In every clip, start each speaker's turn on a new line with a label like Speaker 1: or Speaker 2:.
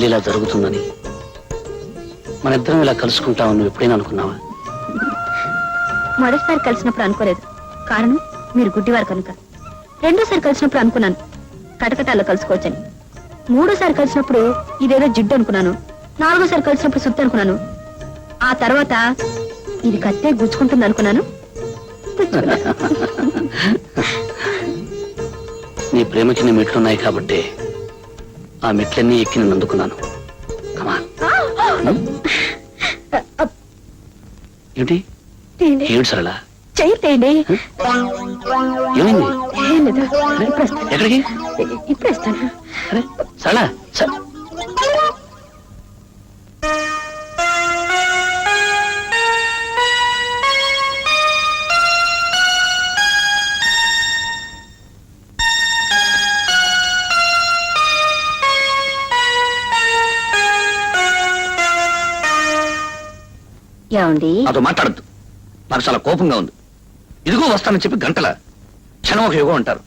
Speaker 1: పెళ్లి ఇలా జరుగుతుందని, మన ఇద్దరం ఇలా కలుసుకుంటామని నువ్వు ఎప్పుడైనా అనుకున్నావా?
Speaker 2: మొదటిసారి కలిసినప్పుడు అనుకోలేదు, కారణం మీరు గుడ్డివారు కనుక. రెండోసారి కలిసినప్పుడు అనుకున్నాను కటకటాల్లో కలుసుకోవచ్చని. మూడోసారి కలిసినప్పుడు ఇదేదో జిడ్డు అనుకున్నాను. నాలుగోసారి కలిసినప్పుడు సుత్తి అనుకున్నాను. ఆ తర్వాత ఇది కత్తే గుచ్చుకుంటుంది అనుకున్నాను.
Speaker 1: నీ ప్రేమకి నీ మెట్లున్నాయి కాబట్టి ఆ మెట్లన్నీ ఎక్కి నేను అందుకున్నాను. ఏంటి ఏడు సరళ
Speaker 2: చెయ్యండి.
Speaker 1: ఏమైంది? ఎక్కడికి?
Speaker 2: ఇప్పుడు ఇస్తాను.
Speaker 1: అరే సరళ
Speaker 2: ఏమండి?
Speaker 1: నాతో మాట్లాడద్దు, నాకు చాలా కోపంగా ఉంది. ఇదిగో వస్తానని చెప్పి గంటల క్షణం ఒక యుగం అంటారు.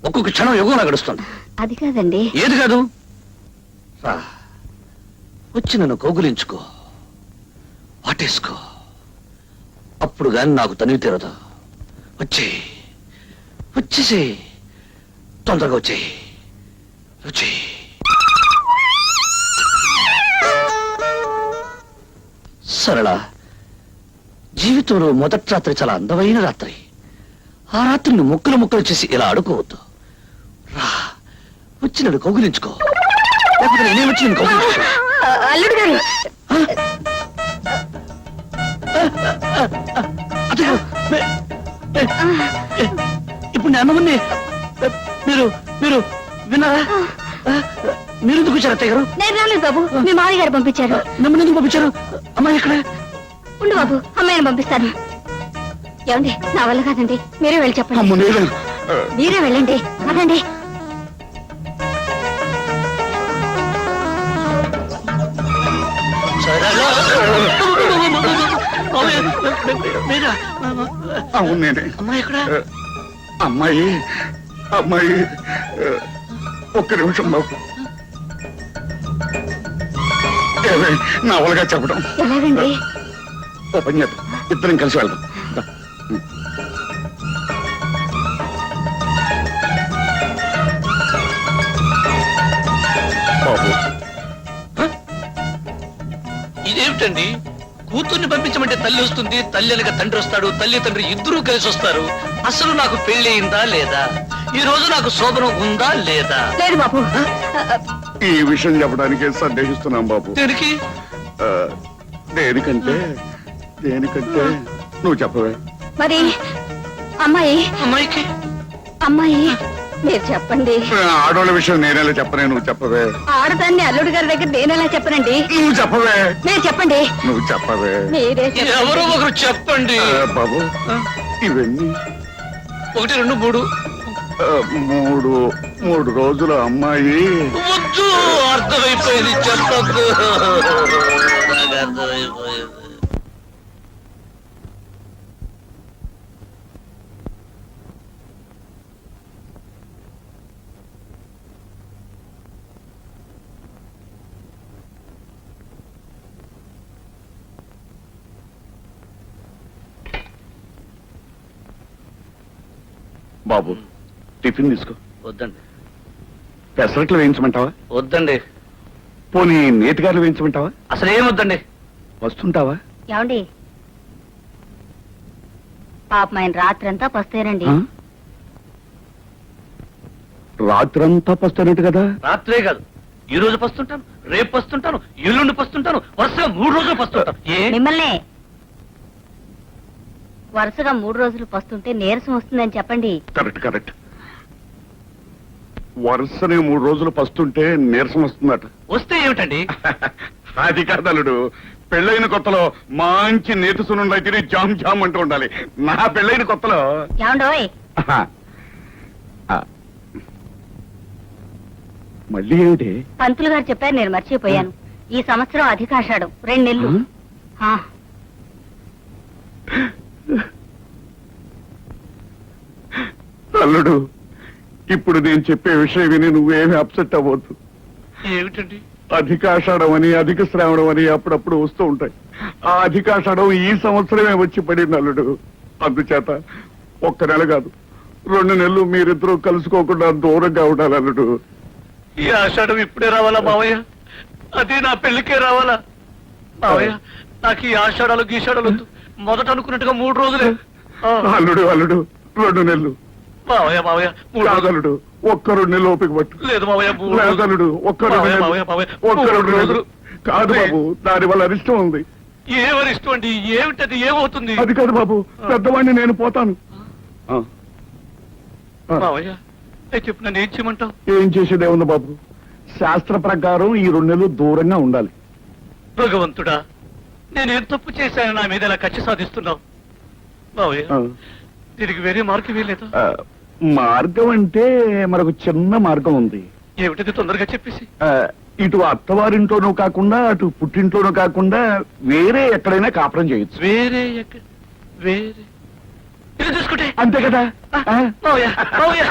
Speaker 1: ఒక్కొక్క క్షణం యుగం నాకు గడుస్తుంది.
Speaker 2: అది కాదండి.
Speaker 1: ఏది కాదు? రా వచ్చి నన్ను కౌగులించుకో, వాటేసుకో. అప్పుడు గాని నాకు తనివి తీరదు. వచ్చేసి తొందరగా వచ్చి సరళ, జీవితంలో మొదటి రాత్రి చాలా అందమైన రాత్రి. ఆ రాత్రిని ముక్కలు చేసి ఇలా ఆడుకోవద్దు. రా వచ్చి నన్ను కౌగులించుకో, లేకపోతే నేనే వచ్చి నేను కౌగులించుకో.
Speaker 2: అల్లుడు గారు,
Speaker 1: ఇప్పుడు నేను అన్నమని మీరు విన్నారా? మీరు ఎందుకు వచ్చారు అత్తయ్య గారు?
Speaker 2: నేను రాలేదు బాబు, మీ మామయ్య గారు పంపించారు.
Speaker 1: నమ్మని ఎందుకు పంపించారు? అమ్మాయి ఎక్కడ?
Speaker 2: ఉండు బాబు, అమ్మాయిని పంపిస్తాను. ఏమండి, నా వల్ల కాదండి, మీరే వెళ్ళి చెప్పండి. మీరే వెళ్ళండి, అదండి.
Speaker 3: అవును నేనే.
Speaker 1: అమ్మాయి ఎక్కడ?
Speaker 3: అమ్మాయి ఒక్క నిమిషం బాబు. నా వాళ్ళగా చెప్పడం
Speaker 2: ఎలాగండి?
Speaker 3: ఓ పని చేద్దాం, ఇద్దరం కలిసి వెళ్దాం. బాబు
Speaker 1: ఇదేమిటండి? కూతుర్ని పంపించమంటే తల్లి వస్తుంది, తల్లి అనగా తండ్రి వస్తాడు, తల్లి తండ్రి ఇద్దరూ కలిసి వస్తారు. అసలు నాకు పెళ్లి అయిందా లేదా? ఈ రోజు నాకు శోభనం ఉందా లేదా?
Speaker 2: లేదు బాబు.
Speaker 3: ఈ విషయం చెప్పడానికే సందేహిస్తున్నాం బాబు.
Speaker 1: దేనికి?
Speaker 3: దేనికంటే నువ్వు చెప్పవే.
Speaker 2: మరి
Speaker 1: అమ్మాయికి
Speaker 2: అమ్మాయి మీరు చెప్పండి.
Speaker 3: ఆడవాళ్ళ విషయం నేనేలా చెప్పనే, నువ్వు చెప్పవే.
Speaker 2: ఆడదాన్ని అల్లుడు గారి దగ్గర నేనెలా చెప్పనండి?
Speaker 3: నువ్వు చెప్పవే.
Speaker 2: మీరు చెప్పండి.
Speaker 3: నువ్వు చెప్పవే.
Speaker 2: మీరే
Speaker 1: ఎవరో ఒకరు చెప్పండి.
Speaker 3: బాబు ఇవన్నీ
Speaker 1: 1 2 3
Speaker 3: మూడు రోజుల అమ్మాయి.
Speaker 1: వద్దు, అర్థమైపోయింది, చెప్పద్దు. అర్థమైపోయింది.
Speaker 3: బాబు టిఫిన్ తీసుకో.
Speaker 1: వద్దండి.
Speaker 3: పెసరట్లు వేయించమంటావా?
Speaker 1: వద్దండి.
Speaker 3: పోనీ నేతిగారులు వేయించమంటావా?
Speaker 1: అసలు ఏం వద్దండి.
Speaker 3: వస్తుంటావా?
Speaker 2: ఏమండి, పాపం ఆయన రాత్రంతా పస్తేనండి.
Speaker 3: రాత్రంతా పస్తానట్టు కదా?
Speaker 1: రాత్రే కాదు, ఈ రోజు పస్తుంటాను, రేపు పస్తుంటాను, ఎల్లుండి పస్తుంటాను, వరుసగా 3 రోజులు పస్తుంటాను.
Speaker 2: మిమ్మల్నే వరుసగా 3 రోజులు పస్తుంటే నీరసం వస్తుందని చెప్పండి.
Speaker 3: కరెక్ట్. వరుసనే 3 రోజులు పస్తుంటే నీరసం వస్తుందట.
Speaker 1: వస్తే ఏమిటండి?
Speaker 3: అది కాదలుడు, పెళ్ళైన కొత్తలో మంచి నేతి సున్నుండి అయితే జామ్ అంటూ ఉండాలి. నా పెళ్ళైన కొత్తలో
Speaker 2: ఏమండోయ్,
Speaker 3: మళ్ళీ ఏమిటి?
Speaker 2: పంతులు గారు చెప్పారు, నేను మర్చిపోయాను. ఈ సంవత్సరం అధికాషాఢం 2 నెలలు.
Speaker 3: అల్లుడు, ఇప్పుడు నేను చెప్పే విషయం విని నువ్వేమీ అప్సెట్ అవ్వద్దు.
Speaker 1: ఏమిటండి?
Speaker 3: అధికాషాఢం అని అధిక శ్రావణం అని అప్పుడప్పుడు వస్తూ ఉంటాయి. ఆ అధికాషాఢం ఈ సంవత్సరమే వచ్చి పడింది అల్లుడు. అందుచేత ఒక్క నెల కాదు 2 నెలలు మీరిద్దరూ కలుసుకోకుండా దూరంగా ఉండాలి అల్లుడు.
Speaker 1: ఈ ఆషాఢం ఇప్పుడే రావాలా మావయ్య? అది నా పెళ్లికే రావాలా మావయ్య? నాకు ఈ ఆషాఢాలు గీషాఢాలు వద్దు. మొదట అనుకున్నట్టుగా 3 రోజులే.
Speaker 3: అల్లుడు అల్లుడు 2 నెలలు
Speaker 1: మావయ్య మావయ్య 3 రోజులు.
Speaker 3: కాదల్లుడు, ఒక్క 2 నెలలు ఓపిక పట్టు.
Speaker 1: లేదు మావయ్య 3 రోజులు.
Speaker 3: లేదల్లుడు, ఒక్క 2
Speaker 1: మావయ్య,
Speaker 3: నెలలు.
Speaker 1: మావయ్య, మావయ్య,
Speaker 3: ఒక్క 2
Speaker 1: 3
Speaker 3: నెలలు.
Speaker 1: రోజులు.
Speaker 3: కాదు బాబు, దాని వల్ల అరిష్టం ఉంది.
Speaker 1: ఏమరిష్టం అండి? ఏమిటది? ఏమవుతుంది?
Speaker 3: అది కాదు బాబు, పెద్దవాడిని నేను పోతాను. ఆ. ఆ.
Speaker 1: మావయ్య అయితే చెప్పు, నన్ను ఏం చేయమంటావు?
Speaker 3: ఏం చేసేదే ఉంది బాబు, శాస్త్ర ప్రకారం ఈ 2 నెలలు దూరంగా ఉండాలి.
Speaker 1: భగవంతుడా, నేనేం తప్పు చేశాను నా మీద ఇలా కక్ష సాధిస్తున్నావు? మావయ్య
Speaker 3: ఆ.
Speaker 1: దీనికి వేరే మార్గం వేయలేదు.
Speaker 3: ఆ, మార్గం అంటే మనకు చిన్న మార్గం ఉంది.
Speaker 1: ఏమిటది? తొందరగా చెప్పేసి.
Speaker 3: ఆ, ఇటు అత్తవారింట్లోనూ కాకుండా అటు పుట్టింట్లోనూ కాకుండా వేరే ఎక్కడైనా కాపురం చేయొచ్చు.
Speaker 1: వేరే వేరే ఇది చూసుకుంటే
Speaker 3: అంతే కదా. ఆ?
Speaker 1: మావయ్య మావయ్య